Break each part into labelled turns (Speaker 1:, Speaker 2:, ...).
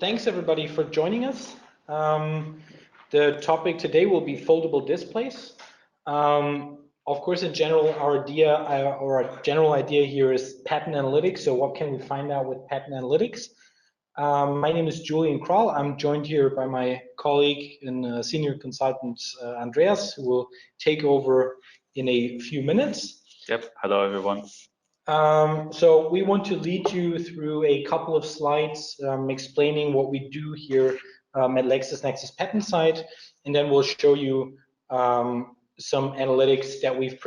Speaker 1: Thanks everybody for joining us. The topic today will be foldable displays. Of course, in general, our general idea here is patent analytics. So what can we find out with patent analytics? My name is Julian Krall. I'm joined here by my colleague and senior consultant, Andreas, who will take over in a few minutes.
Speaker 2: Yep, hello everyone.
Speaker 1: So we want to lead you through a couple of slides explaining what we do here at LexisNexis PatentSight, and then we'll show you some analytics that we've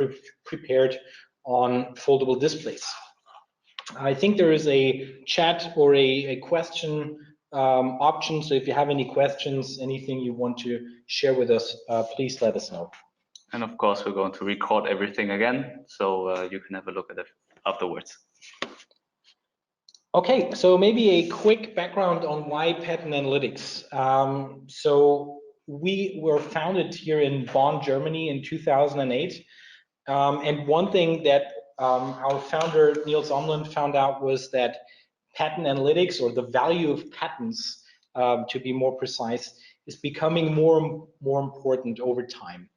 Speaker 1: prepared on foldable displays. I think there is a chat or a question option, so if you have any questions, anything you want to share with us, please let us know.
Speaker 2: And of course, we're going to record everything again, so you can have a look at it afterwards.
Speaker 1: Okay, so maybe a quick background on why patent analytics. So we were founded here in Bonn, Germany in 2008. And one thing that our founder, Niels Omlund, found out was that patent analytics, or the value of patents, to be more precise, is becoming more and more important over time.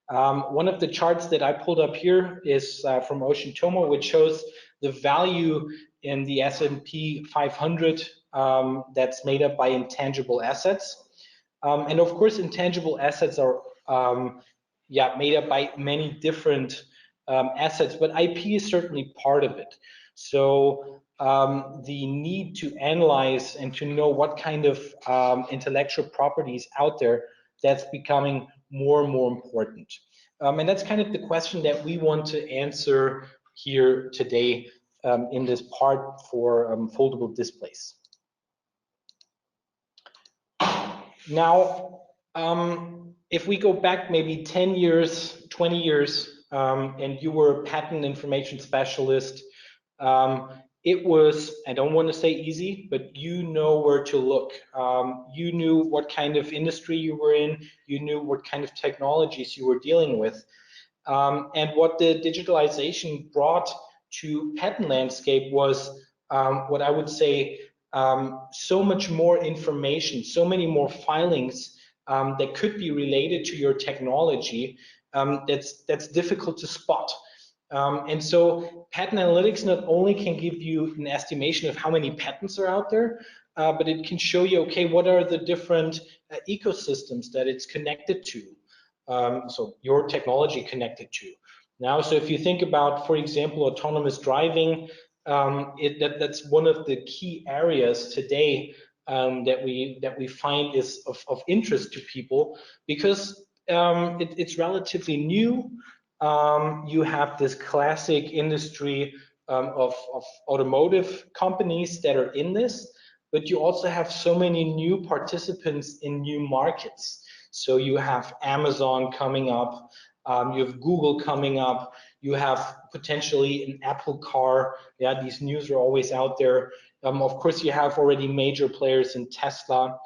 Speaker 1: One of the charts that I pulled up here is from Ocean Tomo, which shows the value in the S&P 500 that's made up by intangible assets. And of course, intangible assets are made up by many different assets, but IP is certainly part of it. So the need to analyze and to know what kind of intellectual property is out there, that's becoming more and more important. And that's kind of the question that we want to answer here today in this part for foldable displays. Now, if we go back maybe 10 years, 20 years, and you were a patent information specialist, it was, I don't want to say easy, but you know where to look. You knew what kind of industry you were in, you knew what kind of technologies you were dealing with. And what the digitalization brought to patent landscape was what I would say so much more information, so many more filings that could be related to your technology that's difficult to spot. And so patent analytics not only can give you an estimation of how many patents are out there, but it can show you, okay, what are the different ecosystems that it's connected to. So your technology connected to. Now, so if you think about, for example, autonomous driving, that's one of the key areas today that we find is of interest to people, because it's relatively new. You have this classic industry of automotive companies that are in this, but you also have so many new participants in new markets. So you have Amazon coming up, you have Google coming up, you have potentially an Apple car. Yeah, these news are always out there. Of course, you have already major players in Tesla.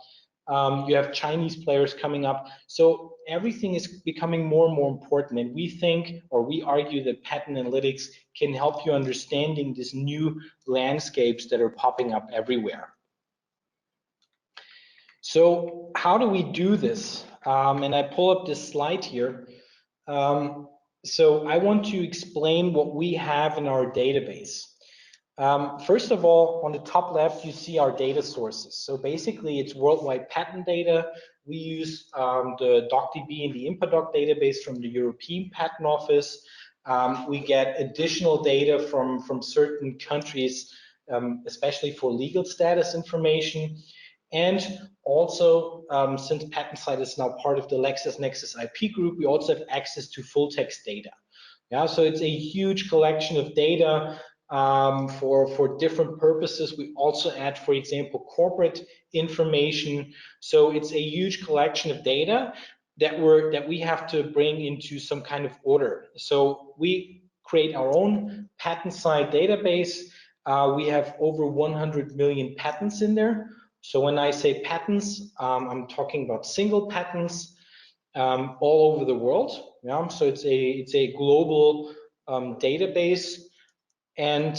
Speaker 1: You have Chinese players coming up. So everything is becoming more and more important. And we think, or we argue, that patent analytics can help you understanding these new landscapes that are popping up everywhere. So how do we do this? And I pull up this slide here. So I want to explain what we have in our database. First of all, on the top left, you see our data sources. So basically, it's worldwide patent data. We use the DocDB and the IMPADOC database from the European Patent Office. We get additional data from certain countries, especially for legal status information. And also, since PatentSight is now part of the LexisNexis IP group, we also have access to full text data. Yeah, so it's a huge collection of data for different purposes. We also add, for example, corporate information. So it's a huge collection of data that we have to bring into some kind of order. So we create our own PatentSight database. We have over 100 million patents in there. So when I say patents, I'm talking about single patents all over the world. Yeah? So it's a global database. And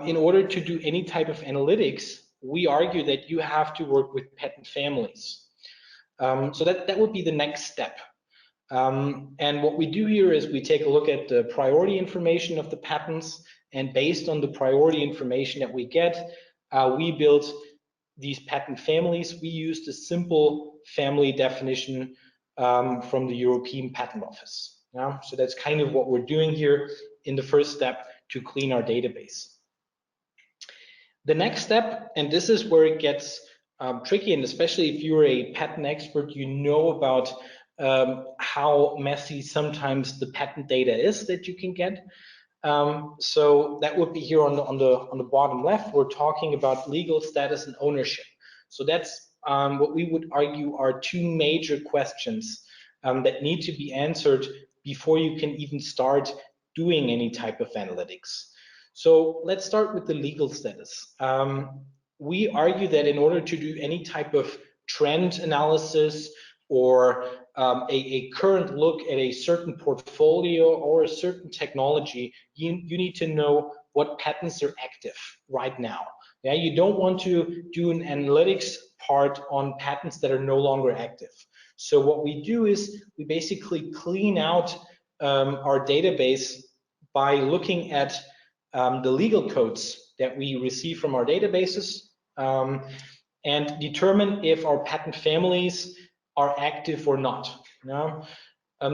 Speaker 1: in order to do any type of analytics, we argue that you have to work with patent families. So that would be the next step. And what we do here is we take a look at the priority information of the patents, and based on the priority information that we get, we build these patent families. We use the simple family definition from the European Patent Office. Yeah? So that's kind of what we're doing here in the first step to clean our database. The next step, and this is where it gets tricky, and especially if you're a patent expert, you know about how messy sometimes the patent data is that you can get. So that would be here on the bottom left. We're talking about legal status and ownership. So that's what we would argue are two major questions that need to be answered before you can even start doing any type of analytics. So let's start with the legal status. We argue that in order to do any type of trend analysis or a current look at a certain portfolio or a certain technology, you need to know what patents are active right now. Yeah, you don't want to do an analytics part on patents that are no longer active. So what we do is we basically clean out our database by looking at the legal codes that we receive from our databases and determine if our patent families are active or not. Now,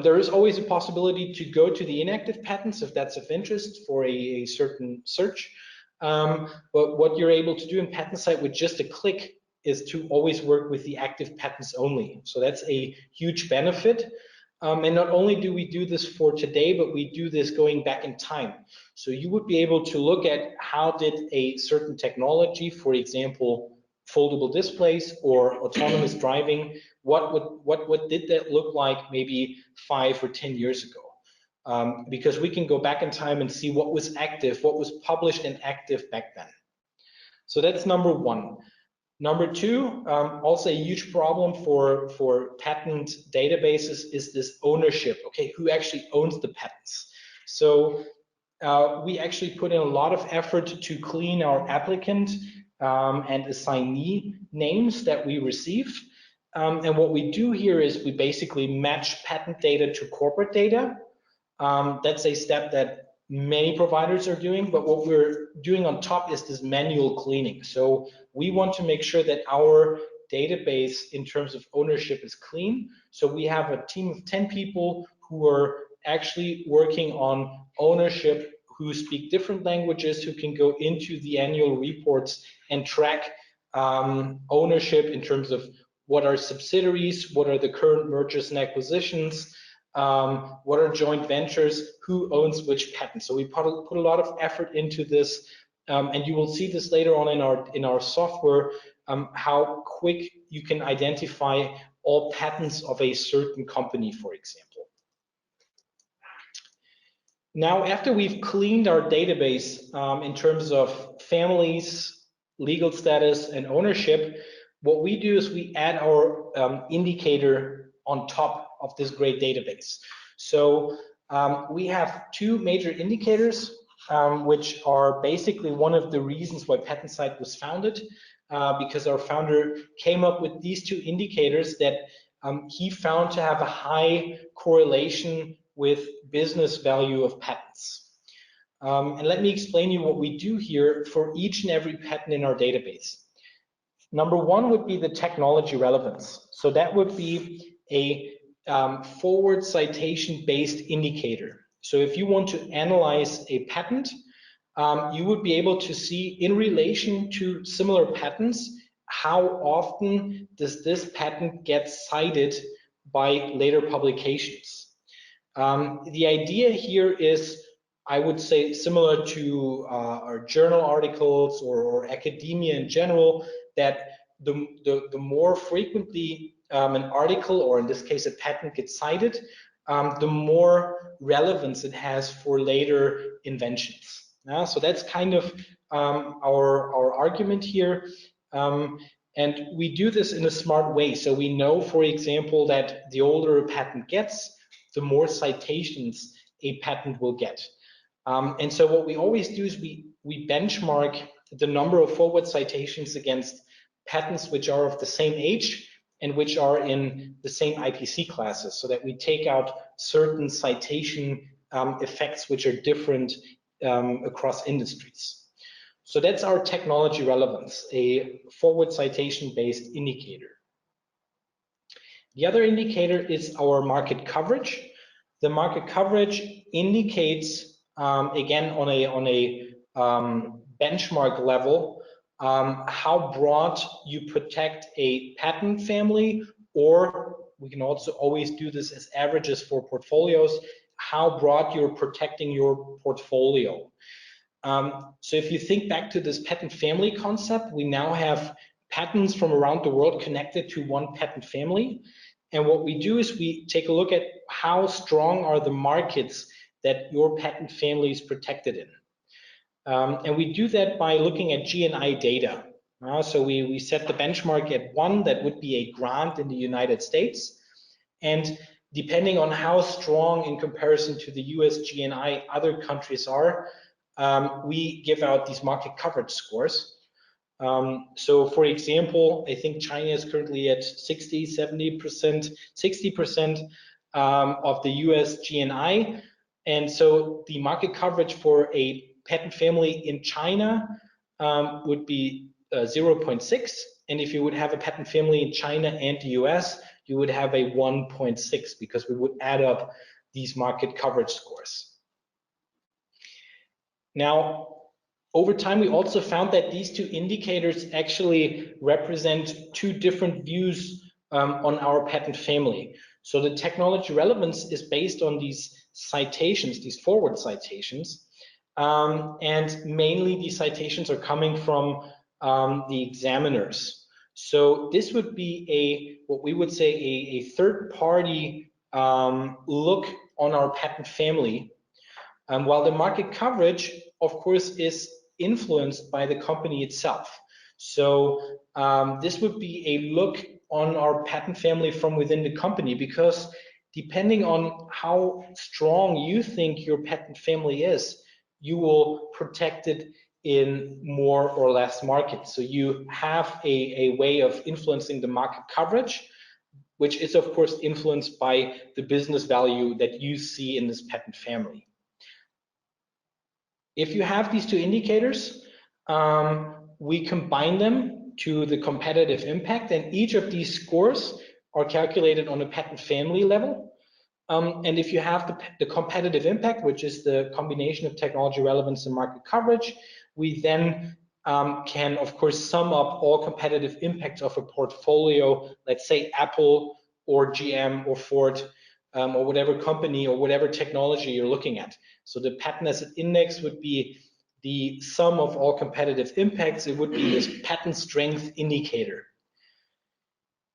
Speaker 1: there is always a possibility to go to the inactive patents if that's of interest for a certain search. But what you're able to do in PatentSight with just a click is to always work with the active patents only. So that's a huge benefit. And not only do we do this for today, but we do this going back in time. So you would be able to look at how did a certain technology, for example, foldable displays or autonomous driving, what did that look like maybe 5 or 10 years ago? Because we can go back in time and see what was active, what was published and active back then. So that's number one. Number two, also a huge problem for patent databases is this ownership. Okay, who actually owns the patents? So we actually put in a lot of effort to clean our applicant and assignee names that we receive. And what we do here is we basically match patent data to corporate data. That's a step that many providers are doing, but what we're doing on top is this manual cleaning. So we want to make sure that our database in terms of ownership is clean. So we have a team of 10 people who are actually working on ownership, who speak different languages, who can go into the annual reports and track ownership in terms of what are subsidiaries, what are the current mergers and acquisitions, what are joint ventures, who owns which patent. So we put a lot of effort into this, and you will see this later on in our software, how quick you can identify all patents of a certain company, for example. Now, after we've cleaned our database in terms of families, legal status, and ownership, what we do is we add our indicator on top of this great database. So we have two major indicators, which are basically one of the reasons why PatentSight was founded, because our founder came up with these two indicators that he found to have a high correlation with business value of patents. And let me explain you what we do here for each and every patent in our database. Number one would be the technology relevance. So that would be a forward citation based indicator. So if you want to analyze a patent, you would be able to see in relation to similar patents, how often does this patent get cited by later publications. The idea here is, I would say, similar to our journal articles or academia in general, that the more frequently an article, or in this case a patent, gets cited, the more relevance it has for later inventions. So that's kind of our argument here. And we do this in a smart way. So we know, for example, that the older a patent gets, the more citations a patent will get. And so what we always do is we benchmark the number of forward citations against patents which are of the same age and which are in the same IPC classes, so that we take out certain citation effects which are different across industries. So that's our technology relevance, a forward citation-based indicator. The other indicator is our market coverage. The market coverage indicates, again, on a benchmark level, how broad you protect a patent family, or we can also always do this as averages for portfolios, how broad you're protecting your portfolio. So if you think back to this patent family concept, we now have patents from around the world connected to one patent family. And what we do is we take a look at how strong are the markets that your patent family is protected in. And we do that by looking at GNI data. So we set the benchmark at 1, that would be a grant in the United States. And depending on how strong in comparison to the US GNI other countries are, we give out these market coverage scores. So for example, I think China is currently at 60, 70%, 60% of the US GNI. And so the market coverage for a patent family in China would be 0.6. And if you would have a patent family in China and the US, you would have a 1.6, because we would add up these market coverage scores. Now, over time, we also found that these two indicators actually represent two different views on our patent family. So the technology relevance is based on these citations, these forward citations, and mainly these citations are coming from the examiners. So this would be what we would say a third-party look on our patent family, while the market coverage, of course, is influenced by the company itself. So this would be a look on our patent family from within the company, because depending on how strong you think your patent family is, you will protect it in more or less markets. So you have a way of influencing the market coverage, which is of course influenced by the business value that you see in this patent family. If you have these two indicators, we combine them to the competitive impact, and each of these scores are calculated on a patent family level. And if you have the competitive impact, which is the combination of technology relevance and market coverage, we then can, of course, sum up all competitive impacts of a portfolio, let's say Apple or GM or Ford, or whatever company or whatever technology you're looking at. So the patent asset index would be the sum of all competitive impacts. It would be this patent strength indicator.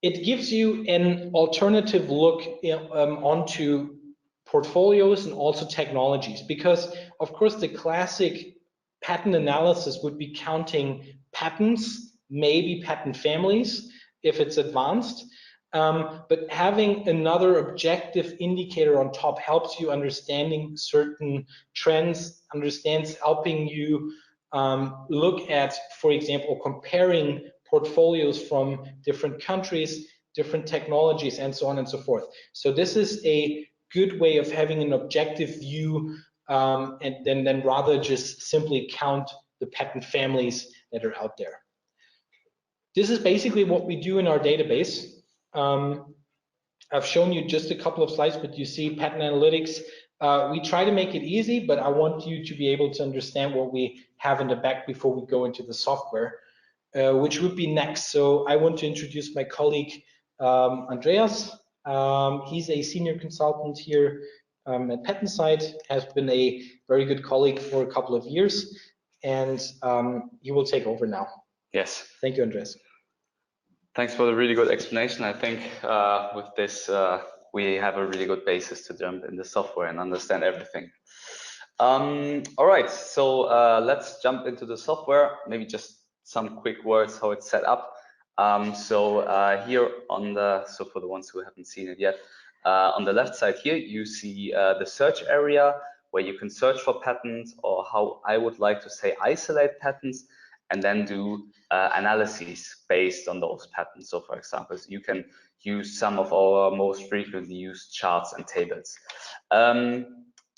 Speaker 1: It gives you an alternative look onto portfolios and also technologies, because of course the classic patent analysis would be counting patents, maybe patent families if it's advanced. But having another objective indicator on top helps you understanding certain trends, helping you look at, for example, comparing portfolios from different countries, different technologies, and so on and so forth. So this is a good way of having an objective view, and then rather just simply count the patent families that are out there. This is basically what we do in our database. I've shown you just a couple of slides, but you see patent analytics. We try to make it easy, but I want you to be able to understand what we have in the back before we go into the software, which would be next. So I want to introduce my colleague, Andreas. He's a senior consultant here at PatentSight, has been a very good colleague for a couple of years, and he will take over now.
Speaker 2: Yes.
Speaker 1: Thank you, Andreas.
Speaker 2: Thanks for the really good explanation. I think with this, we have a really good basis to jump in the software and understand everything. All right, so let's jump into the software. Maybe just some quick words how it's set up. Here on so for the ones who haven't seen it yet, on the left side here, you see the search area where you can search for patents, or how I would like to say isolate patents. and then do analyses based on those patterns. So for example, you can use some of our most frequently used charts and tables.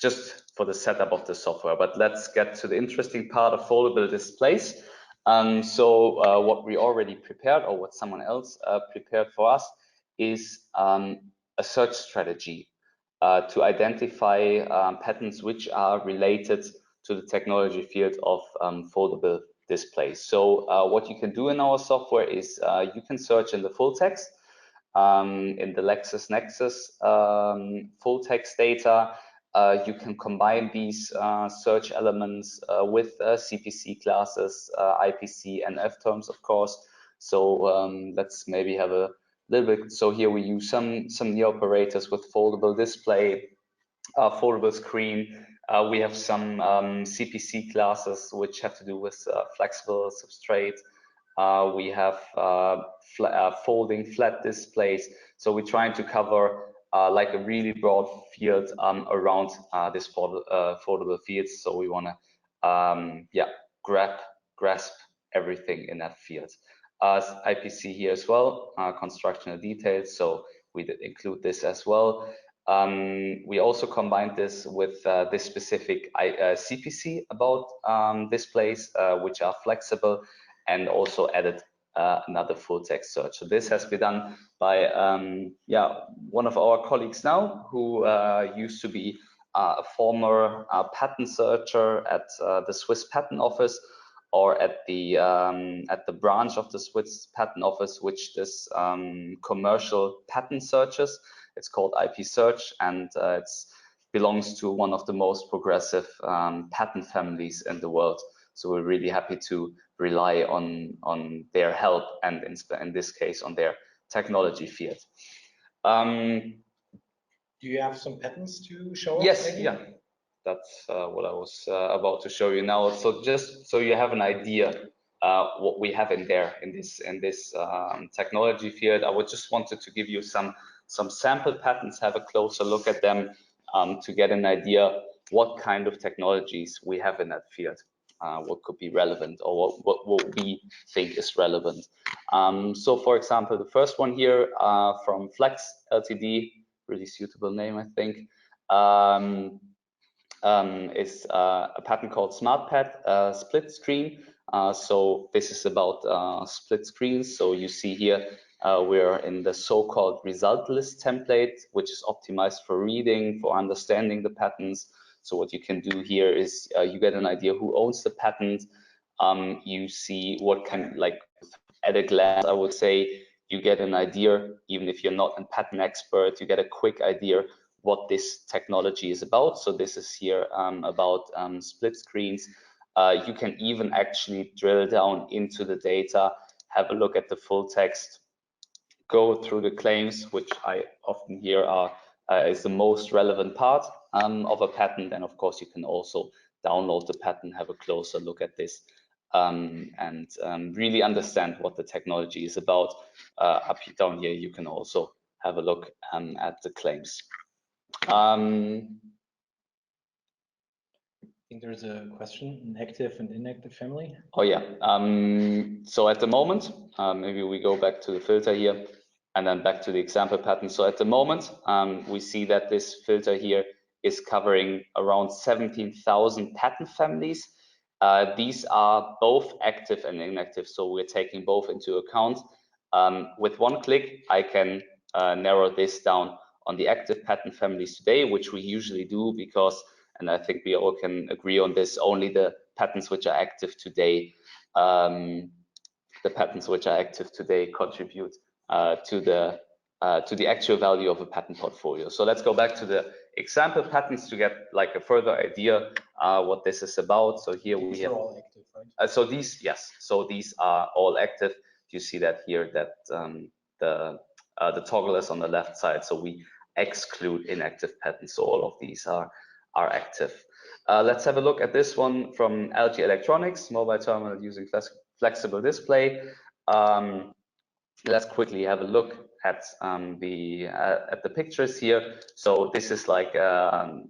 Speaker 2: Just for the setup of the software, but let's get to the interesting part of foldable displays. What we already prepared, or what someone else prepared for us, is a search strategy to identify patterns which are related to the technology field of foldable displays. So what you can do in our software is you can search in the full text, in the LexisNexis full text data. You can combine these search elements with CPC classes, IPC and F terms, of course. So let's maybe have a little bit. So here we use some new operators with foldable display, foldable screen. We have some CPC classes which have to do with flexible substrate. We have folding flat displays. So we're trying to cover like a really broad field around this foldable fields. So we want to grasp everything in that field. IPC here as well, constructional details. So we did include this as well. We also combined this with this specific CPC about displays, which are flexible, and also added another full text search. So this has been done by one of our colleagues now, who used to be a former patent searcher at the Swiss Patent Office, or at the branch of the Swiss Patent Office, which does commercial patent searches. It's called IP Search, and it belongs to one of the most progressive patent families in the world. So we're really happy to rely on their help, and in this case on their technology field.
Speaker 1: Do you have some patents to show us?
Speaker 2: Yes,
Speaker 1: maybe?
Speaker 2: yeah. That's what I was about to show you now. So just so you have an idea what we have in there in this technology field, I would just wanted to give you some sample patents, have a closer look at them to get an idea what kind of technologies we have in that field, what could be relevant, or what we think is relevant. So for example, the first one here from Flex Ltd, really suitable name, I think. Is a patent called SmartPad split screen. So this is about split screens. So you see here we're in the so-called result list template, which is optimized for reading, for understanding the patents. So what you can do here is you get an idea who owns the patent. You see what can, like, at a glance, I would say, you get an idea, even if you're not a patent expert, you get a quick idea what this technology is about. So this is here about split screens. You can even actually drill down into the data, have a look at the full text, go through the claims, which I often hear is the most relevant part of a patent. And of course, you can also download the patent, have a closer look at this, and really understand what the technology is about. Down here, you can also have a look at the claims.
Speaker 1: I think there's a question, an active and inactive family.
Speaker 2: Oh yeah, so at the moment, maybe we go back to the filter here and then back to the example pattern. So at the moment, we see that this filter here is covering around 17,000 patent families. These are both active and inactive, so we're taking both into account. With one click, I can narrow this down on the active patent families today, which we usually do because, and I think we all can agree on this, only the patents which are active today, contribute to the actual value of a patent portfolio. So let's go back to the example patents to get like a further idea what this is about. So here
Speaker 1: these
Speaker 2: we have
Speaker 1: all active, right?
Speaker 2: so these, yes, so these are all active. You see that here that the toggle is on the left side, so we exclude inactive patents. So all of these are active. Let's have a look at this one from LG Electronics, mobile terminal using flexible display. Let's quickly have a look at the pictures here. So this is like a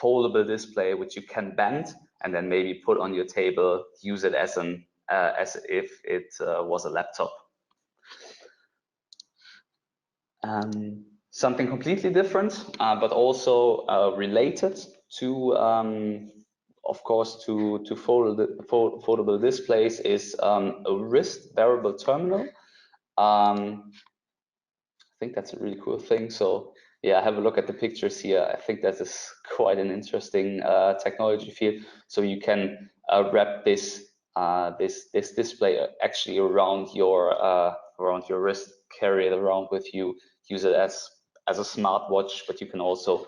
Speaker 2: foldable display which you can bend and then maybe put on your table, use it as an as if it was a laptop. Something completely different, but also related to, of course, to foldable displays is a wrist bearable terminal. I think that's a really cool thing. So yeah, have a look at the pictures here. I think that is quite an interesting technology field. So you can wrap this this display actually around your wrist, carry it around with you, use it as a smartwatch, but you can also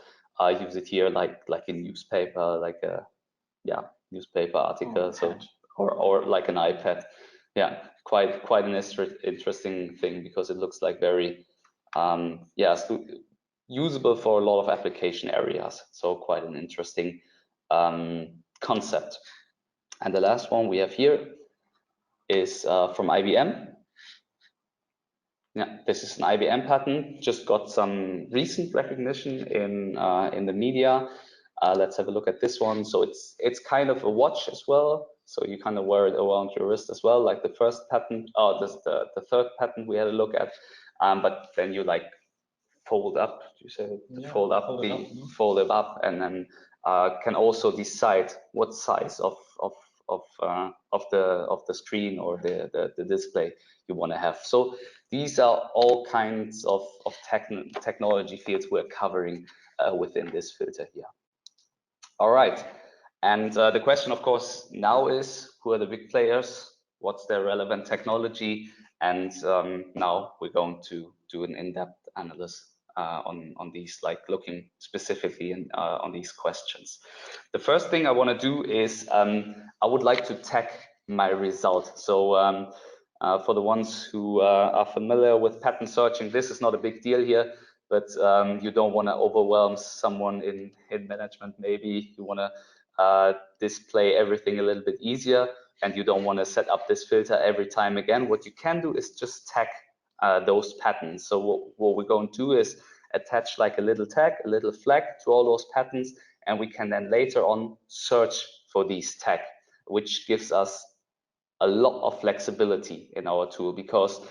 Speaker 2: use it here like a newspaper, like a newspaper article, so or like an iPad. Yeah, quite an interesting thing, because it looks like very usable for a lot of application areas. So quite an interesting concept. And the last one we have here is from IBM. Yeah, this is an IBM patent. Just got some recent recognition in the media. Let's have a look at this one. So it's kind of a watch as well. So you kind of wear it around your wrist as well, like the first patent, the third patent we had a look at. But then you like fold up. You say fold it up, and then can also decide what size of the screen or the display you want to have. So these are all kinds of technology fields we're covering within this filter here. All right, and the question, of course, now is, who are the big players? What's their relevant technology? And now we're going to do an in-depth analysis on these, like looking specifically on these questions. The first thing I want to do is I would like to tag my result. So for the ones who are familiar with patent searching, this is not a big deal here, but you don't want to overwhelm someone in management. Maybe you want to display everything a little bit easier, and you don't want to set up this filter every time again. What you can do is just tag those patents. So what we're going to do is attach like a little tag, a little flag to all those patents, and we can then later on search for these tags, which gives us a lot of flexibility in our tool, because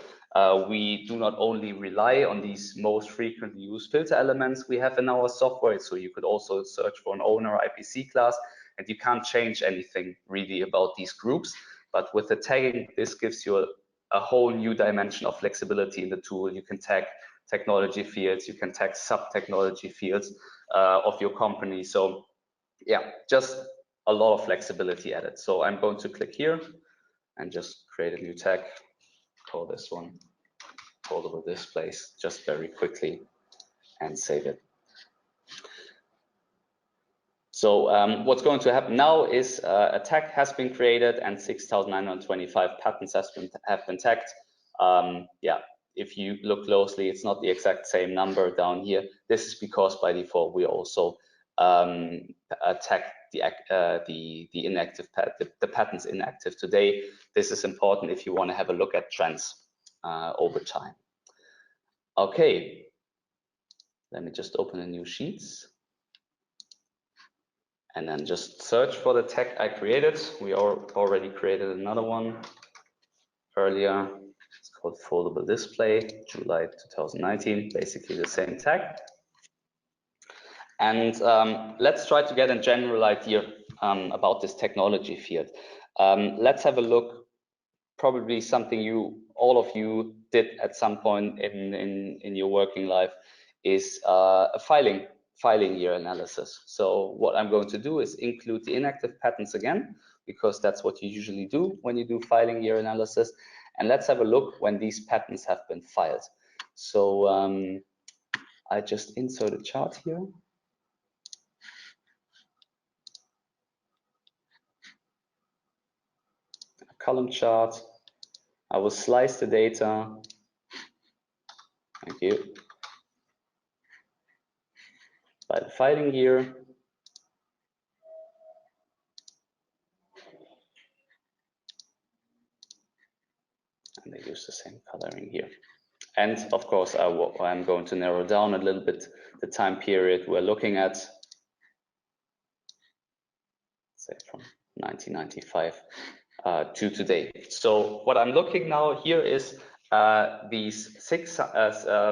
Speaker 2: we do not only rely on these most frequently used filter elements we have in our software. So you could also search for an owner IPC class, and you can't change anything really about these groups. But with the tagging, this gives you a whole new dimension of flexibility in the tool. You can tag technology fields, you can tag sub-technology fields of your company. So yeah, just a lot of flexibility added. So I'm going to click here and just create a new tag, call this one foldable displays, just very quickly, and save it. So what's going to happen now is a tag has been created and 6,925 patents have been tagged. Yeah, if you look closely, it's not the exact same number down here. This is because by default we also tag the inactive the patents inactive today. This is important if you want to have a look at trends over time. Okay, let me just open a new sheets and then just search for the tag I created. We already created another one earlier. It's called Foldable Display, July 2019, basically the same tag. And let's try to get a general idea about this technology field. Let's have a look, probably something all of you did at some point in your working life is a filing year analysis. So what I'm going to do is include the inactive patents again, because that's what you usually do when you do filing year analysis. And let's have a look when these patents have been filed. So I just insert a chart here. A column chart. I will slice the data. Thank you. By the filing year. And they use the same coloring here. And of course, I'm going to narrow down a little bit the time period we're looking at, say from 1995 to today. So what I'm looking now here is these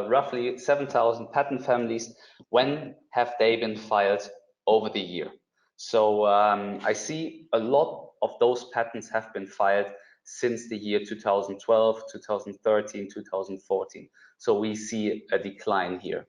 Speaker 2: roughly 7,000 patent families. When have they been filed over the year? So I see a lot of those patents have been filed since the year 2012, 2013, 2014. So we see a decline here.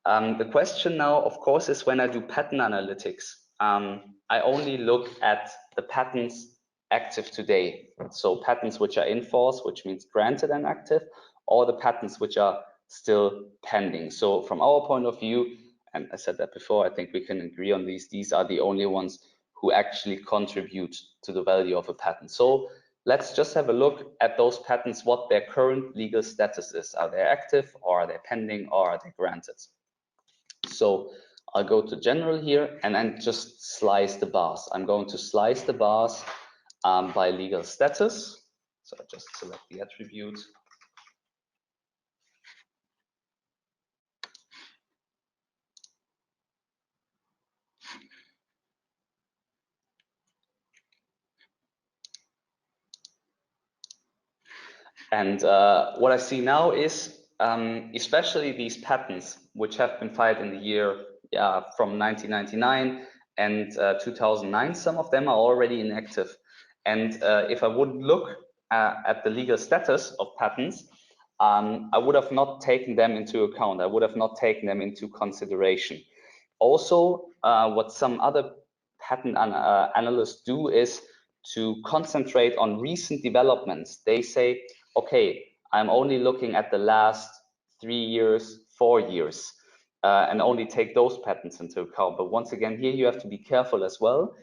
Speaker 2: The question now, of course, is when I do patent analytics, I only look at the patents active today. So patents which are in force, which means granted and active, or the patents which are still pending. So from our point of view, and I said that before, I think we can agree on these are the only ones who actually contribute to the value of a patent. So let's just have a look at those patents, what their current legal status is. Are they active, or are they pending, or are they granted? So I'll go to general here and then just slice the bars. I'm going to slice the bars by legal status. So I just select the attribute. And what I see now is especially these patents which have been filed in the year from 1999 and 2009, some of them are already inactive. And if I would look at the legal status of patents, I would have not taken them into account. I would have not taken them into consideration. Also, what some other patent analysts do is to concentrate on recent developments. They say, okay, I'm only looking at the last 3 years, 4 years, and only take those patents into account. But once again, here you have to be careful as well.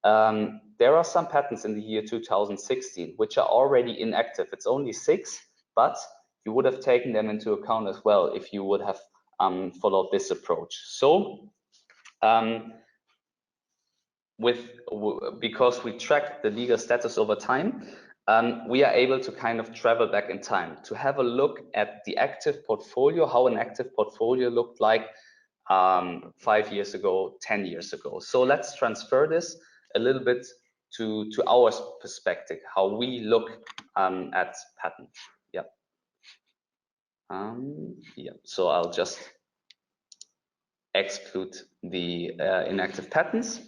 Speaker 2: There are some patents in the year 2016 which are already inactive. It's only 6, but you would have taken them into account as well if you would have followed this approach. So because we track the legal status over time, we are able to kind of travel back in time to have a look at the active portfolio, how an active portfolio looked like 5 years ago, 10 years ago. So let's transfer this a little bit to our perspective, how we look at patent. Yeah. So I'll just exclude the inactive patents,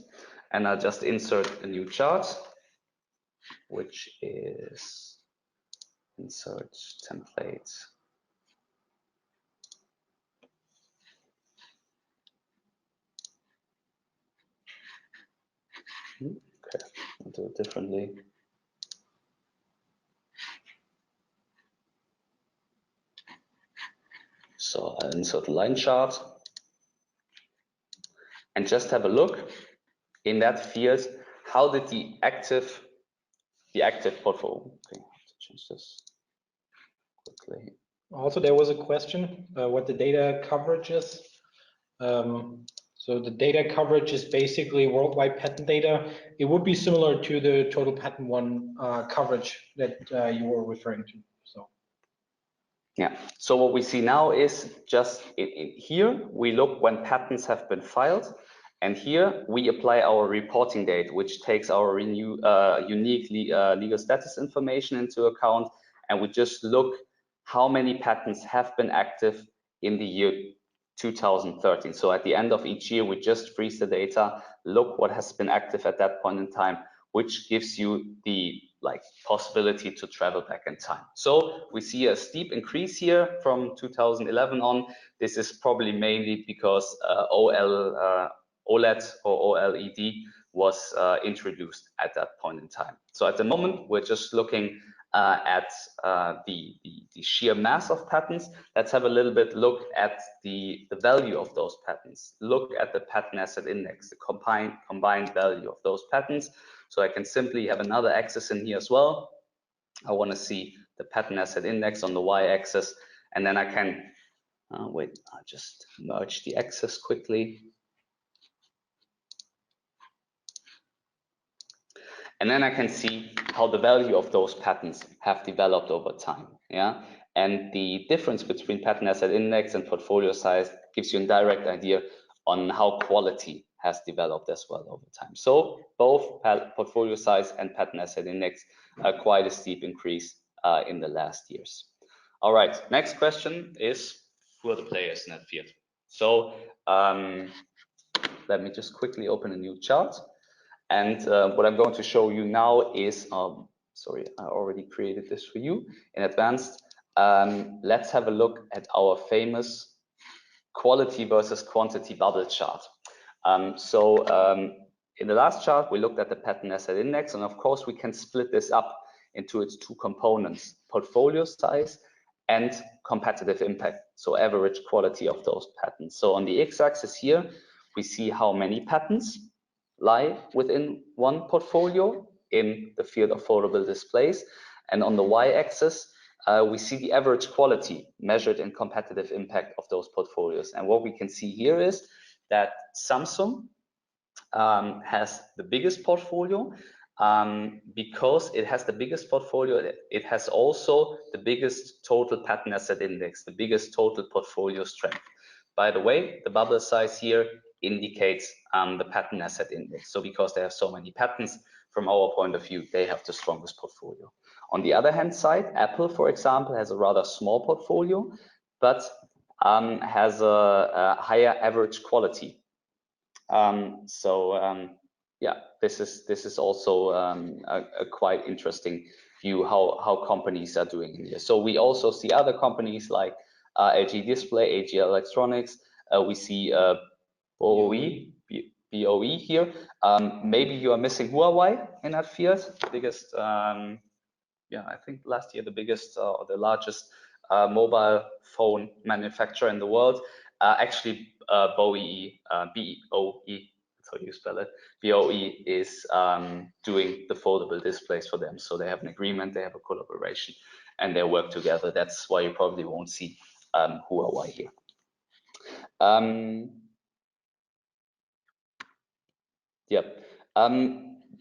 Speaker 2: and I'll just insert a new chart, which is insert template. Okay, I'll do it differently. So I'll insert a line chart and just have a look in that field. How did the active portfolio? Okay, I have to change this quickly.
Speaker 1: Also, there was a question what the data coverage is. So the data coverage is basically worldwide patent data. It would be similar to the total patent one coverage that you were referring to. So
Speaker 2: yeah. So what we see now is just here we look when patents have been filed, and here we apply our reporting date, which takes our unique legal status information into account, and we just look how many patents have been active in the year 2013. So at the end of each year, we just freeze the data, look what has been active at that point in time, which gives you the possibility to travel back in time. So we see a steep increase here from 2011 on. This is probably mainly because OLED or OLED was introduced at that point in time. So at the moment, we're just looking at the sheer mass of patents. Let's have a little bit look at the value of those patents. Look at the patent asset index, the combined value of those patents. So I can simply have another axis in here as well. I want to see the patent asset index on the y-axis, and then I can wait. I'll just merge the axis quickly. And then I can see how the value of those patents have developed over time. Yeah, and the difference between patent asset index and portfolio size gives you a direct idea on how quality has developed as well over time. So both portfolio size and patent asset index are quite a steep increase in the last years. All right, next question is, who are the players in that field? So let me just quickly open a new chart. And what I'm going to show you now is, sorry, I already created this for you in advance. Let's have a look at our famous quality versus quantity bubble chart. In the last chart, we looked at the patent asset index, and of course, we can split this up into its two components, portfolio size and competitive impact, so average quality of those patents. So on the x-axis here, we see how many patents lie within one portfolio in the field of foldable displays. And on the y-axis, we see the average quality measured in competitive impact of those portfolios. And what we can see here is that Samsung has the biggest portfolio. Because it has the biggest portfolio, it has also the biggest total patent asset index, the biggest total portfolio strength. By the way, the bubble size here indicates the patent asset index. So because they have so many patents, from our point of view, they have the strongest portfolio. On the other hand side, Apple, for example, has a rather small portfolio, but has a higher average quality. Yeah, this is also a quite interesting view how companies are doing in here. So we also see other companies like LG Display, AG Electronics. We see BOE here. Maybe you are missing Huawei in that field. Biggest, yeah, I think last year the biggest or the largest mobile phone manufacturer in the world. Actually, BOE, B-O-E, that's how you spell it. BOE is doing the foldable displays for them. So they have an agreement, they have a collaboration, and they work together. That's why you probably won't see Huawei here. Yep.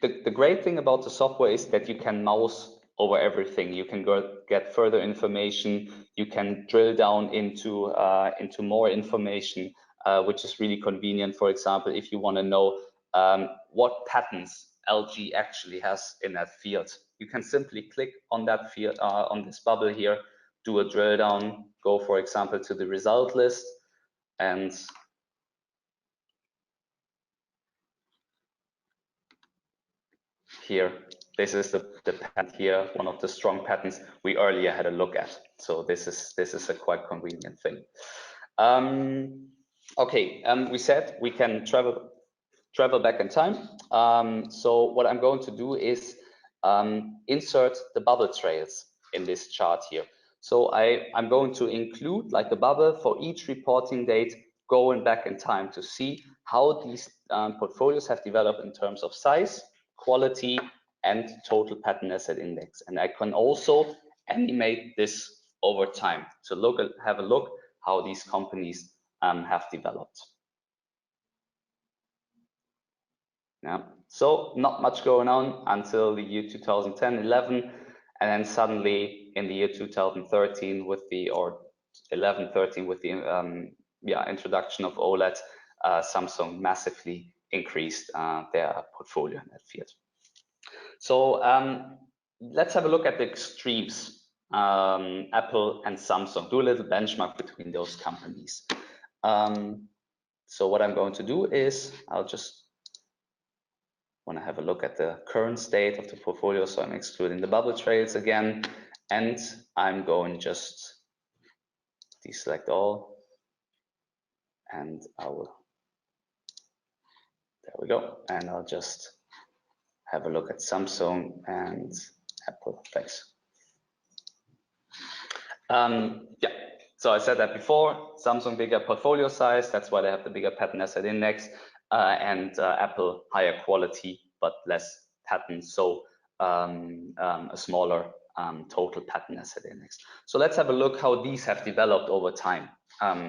Speaker 2: The great thing about the software is that you can mouse over everything. You can get further information. You can drill down into more information, which is really convenient. For example, if you want to know what patents LG actually has in that field, you can simply click on that field, on this bubble here, do a drill down, go, for example, to the result list, and here, this is the patent here, one of the strong patents we earlier had a look at. So this is a quite convenient thing. Okay, we said we can travel back in time. So what I'm going to do is insert the bubble trails in this chart here. So I'm going to include like the bubble for each reporting date going back in time to see how these portfolios have developed in terms of size, quality, and total patent asset index. And I can also animate this over time to have a look how these companies have developed. Yeah. So not much going on until the year 2010, 11, and then suddenly in the year 2013 with the, or 11, 13 with the introduction of OLED, Samsung massively increased their portfolio in that field. So let's have a look at the extremes, Apple and Samsung. Do a little benchmark between those companies. So what I'm going to do is I'll just want to have a look at the current state of the portfolio. So I'm excluding the bubble trails again, and I'm going just deselect all, and I will, there we go. And I'll just have a look at Samsung and Apple. Thanks. Yeah, so I said that before, Samsung bigger portfolio size, that's why they have the bigger patent asset index, and Apple higher quality, but less patents, so a smaller total patent asset index. So let's have a look how these have developed over time.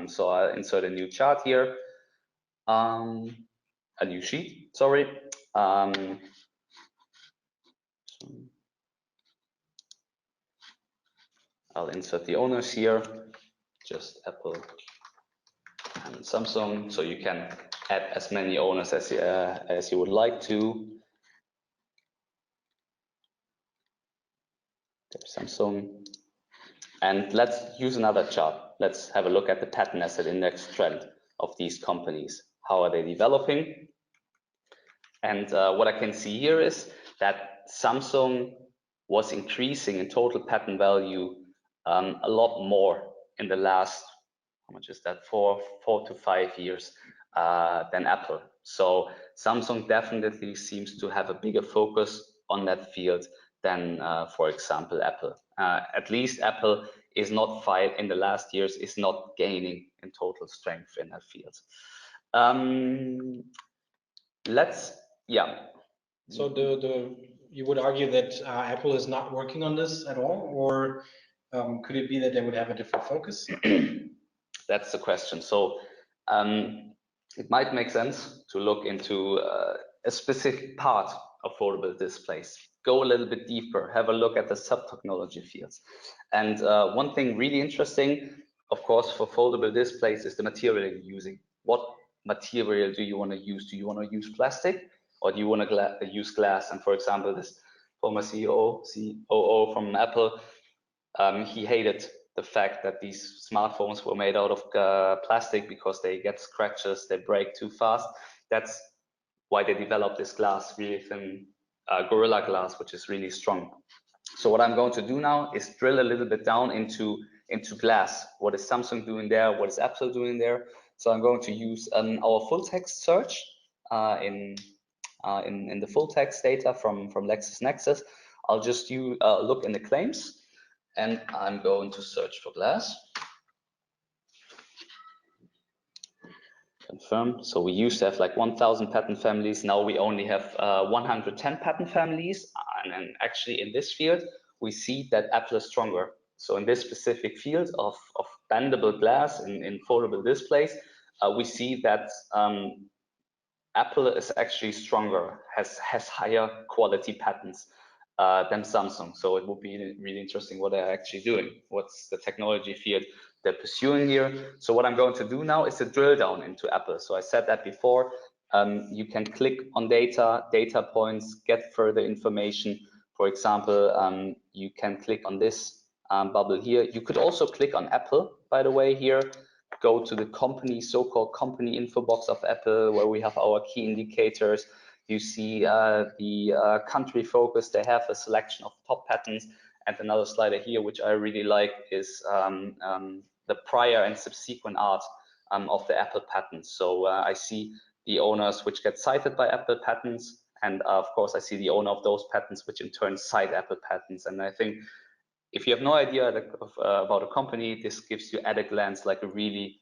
Speaker 2: So I'll insert a new chart here, a new sheet, sorry. I'll insert the owners here, just Apple and Samsung, so you can add as many owners as you would like to. There's Samsung. And let's use another chart. Let's have a look at the patent asset index trend of these companies. How are they developing? And what I can see here is that Samsung was increasing in total patent value a lot more in the last, how much is that, 4 to 5 years than Apple. So Samsung definitely seems to have a bigger focus on that field than, for example, Apple. At least Apple is not in the last years is not gaining in total strength in that field.
Speaker 1: So you would argue that Apple is not working on this at all, or could it be that they would have a different focus?
Speaker 2: That's the question. So it might make sense to look into a specific part of foldable displays. Go a little bit deeper, have a look at the sub-technology fields. And one thing really interesting, of course, for foldable displays is the material you're using. What material do you want to use? Do you want to use plastic, or do you want to use glass? And for example, this former COO from Apple, he hated the fact that these smartphones were made out of plastic because they get scratches, they break too fast. That's why they developed this glass, really thin Gorilla Glass, which is really strong. So what I'm going to do now is drill a little bit down into glass. What is Samsung doing there? What is Apple doing there? So I'm going to use our full text search in the full text data from LexisNexis. I'll just look in the claims, and I'm going to search for glass. Confirm. So we used to have like 1,000 patent families. Now we only have 110 patent families. And then actually in this field, we see that Apple is stronger. So in this specific field of bendable glass in foldable displays, we see that Apple is actually stronger, has higher quality patents than Samsung. So it will be really interesting what they're actually doing. What's the technology field they're pursuing here? So what I'm going to do now is to drill down into Apple. So I said that before. You can click on data points, get further information. For example, you can click on this bubble here. You could also click on Apple, by the way, here. Go to the company, so-called company info box of Apple, where we have our key indicators. You see the country focus. They have a selection of top patents. And another slider here, which I really like, is the prior and subsequent art of the Apple patents. So I see the owners which get cited by Apple patents. And of course, I see the owner of those patents, which in turn cite Apple patents. And I think if you have no idea about a company, this gives you at a glance like a really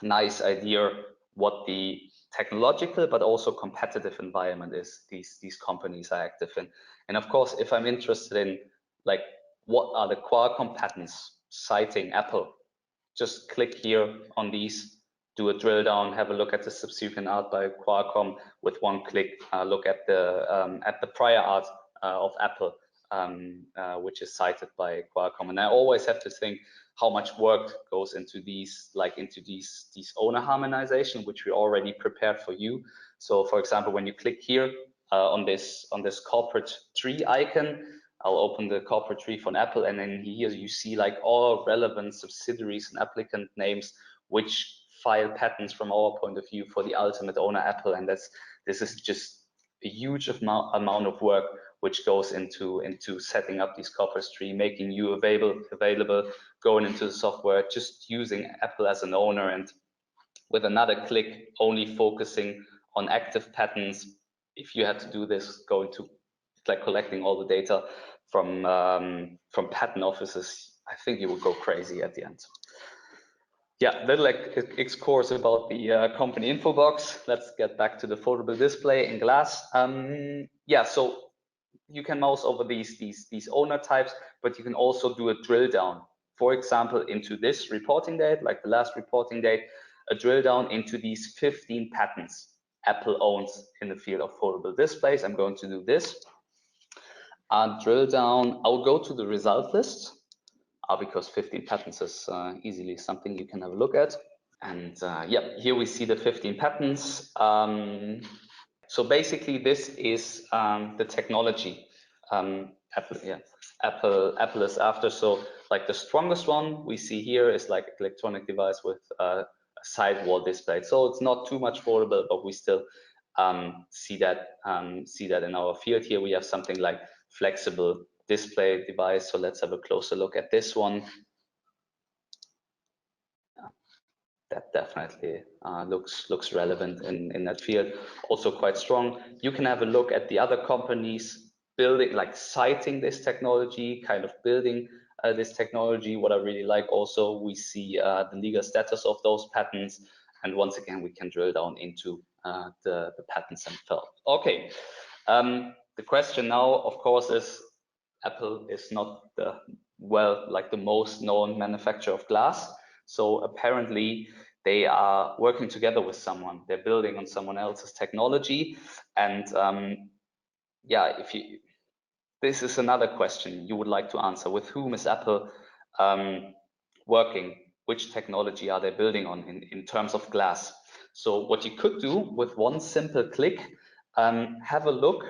Speaker 2: nice idea what the technological but also competitive environment is these companies are active in. And of course, if I'm interested in like what are the Qualcomm patents citing Apple, just click here on these, do a drill down, have a look at the subsequent art by Qualcomm with one click, look at the prior art of Apple, which is cited by Qualcomm. And I always have to think how much work goes into these owner harmonization, which we already prepared for you. So for example, when you click here on this corporate tree icon, I'll open the corporate tree from Apple, and then here you see like all relevant subsidiaries and applicant names which file patents from our point of view for the ultimate owner Apple. And this is just a huge amount of work which goes into setting up these corporate tree, making you available, going into the software, just using Apple as an owner, and with another click only focusing on active patents. If you had to do this, going to like collecting all the data from patent offices, I think you would go crazy at the end. Yeah, little excursus about the company info box. Let's get back to the foldable display in glass. Yeah, so you can mouse over these owner types, but you can also do a drill down. For example, into this reporting date, like the last reporting date, a drill down into these 15 patents Apple owns in the field of foldable displays. I'm going to do this. Drill down. I'll go to the result list because 15 patents is easily something you can have a look at. And yeah, here we see the 15 patents. So basically, this is the technology Apple is after. So like the strongest one we see here is like electronic device with a sidewall display. So it's not too much foldable, but we still see that in our field. Here we have something like flexible display device. So let's have a closer look at this one. That definitely looks relevant in that field. Also quite strong. You can have a look at the other companies building, like citing this technology, kind of building this technology. What I really like also, we see the legal status of those patents. And once again, we can drill down into the patents themselves. Okay, the question now, of course, is Apple is not the most known manufacturer of glass. So apparently they are working together with someone. They're building on someone else's technology. And yeah, this is another question you would like to answer. With whom is Apple working? Which technology are they building on in terms of glass? So what you could do with one simple click, have a look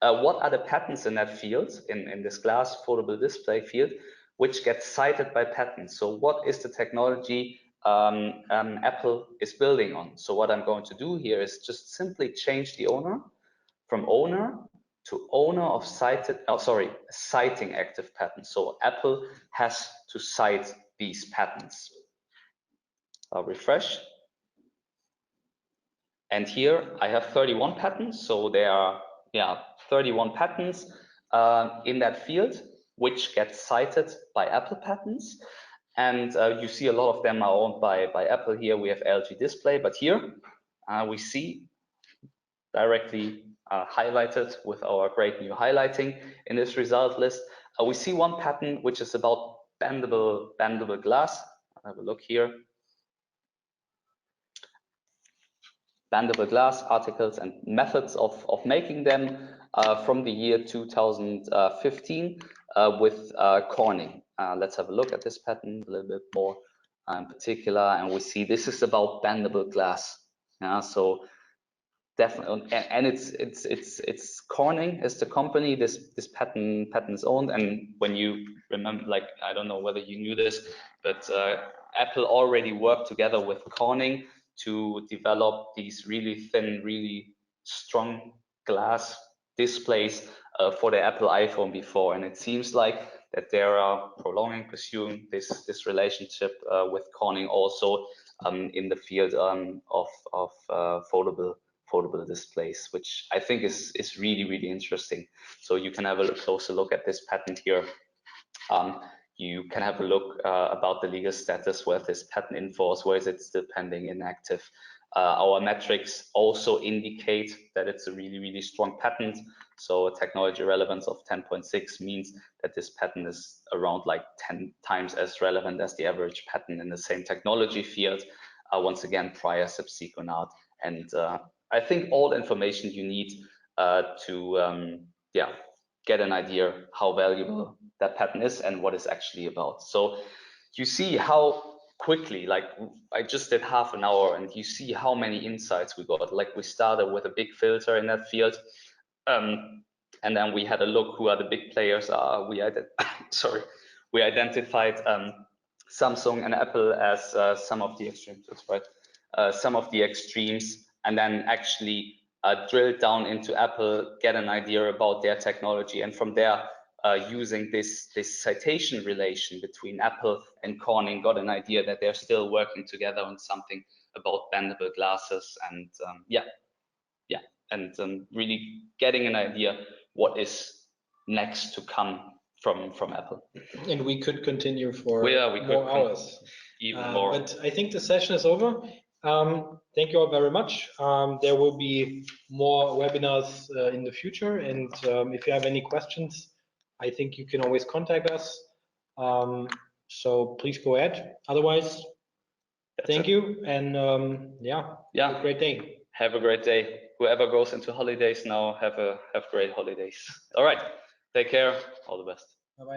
Speaker 2: what are the patents in that field, in this glass foldable display field, which gets cited by patents. So what is the technology Apple is building on? So what I'm going to do here is just simply change the owner from owner to owner of citing active patents. So Apple has to cite these patents. I'll refresh. And here I have 31 patents. So there are 31 patents in that field, which get cited by Apple patents. And you see a lot of them are owned by Apple. Here we have LG Display, but here we see directly highlighted with our great new highlighting in this result list. We see one patent which is about bendable glass. I'll have a look here. Bendable glass articles and methods of making them from the year 2015 with Corning. Let's have a look at this patent a little bit more in particular, and we see this is about bendable glass. So definitely, and it's Corning is the company this patent is owned. And when you remember, like, I don't know whether you knew this, but Apple already worked together with Corning to develop these really thin, really strong glass displays for the Apple iPhone before. And it seems like that they are pursuing this relationship with Corning also in the field of foldable displays, which I think is really, really interesting. So you can have a closer look at this patent here. You can have a look about the legal status, where this patent enforced, where is it still pending, inactive. Our metrics also indicate that it's a really, really strong patent. So a technology relevance of 10.6 means that this patent is around like 10 times as relevant as the average patent in the same technology field. Once again, prior, subsequent art. And I think all information you need to get an idea how valuable that patent is and what it's actually about. So you see how quickly, like I just did half an hour, and you see how many insights we got. Like we started with a big filter in that field, and then we had a look who are the big players. We identified Samsung and Apple as some of the extremes. That's right, some of the extremes, and then actually drill down into Apple, get an idea about their technology, and from there, using this citation relation between Apple and Corning, got an idea that they're still working together on something about bendable glasses, and really getting an idea what is next to come from Apple.
Speaker 1: And we could continue for more hours.
Speaker 2: Even more.
Speaker 1: But I think the session is over. Thank you all very much. There will be more webinars in the future, and if you have any questions, I think you can always contact us. So please go ahead. Otherwise, thank you, and have a great day.
Speaker 2: Have a great day. Whoever goes into holidays now, have great holidays. All right, take care. All the best.
Speaker 1: Bye-bye.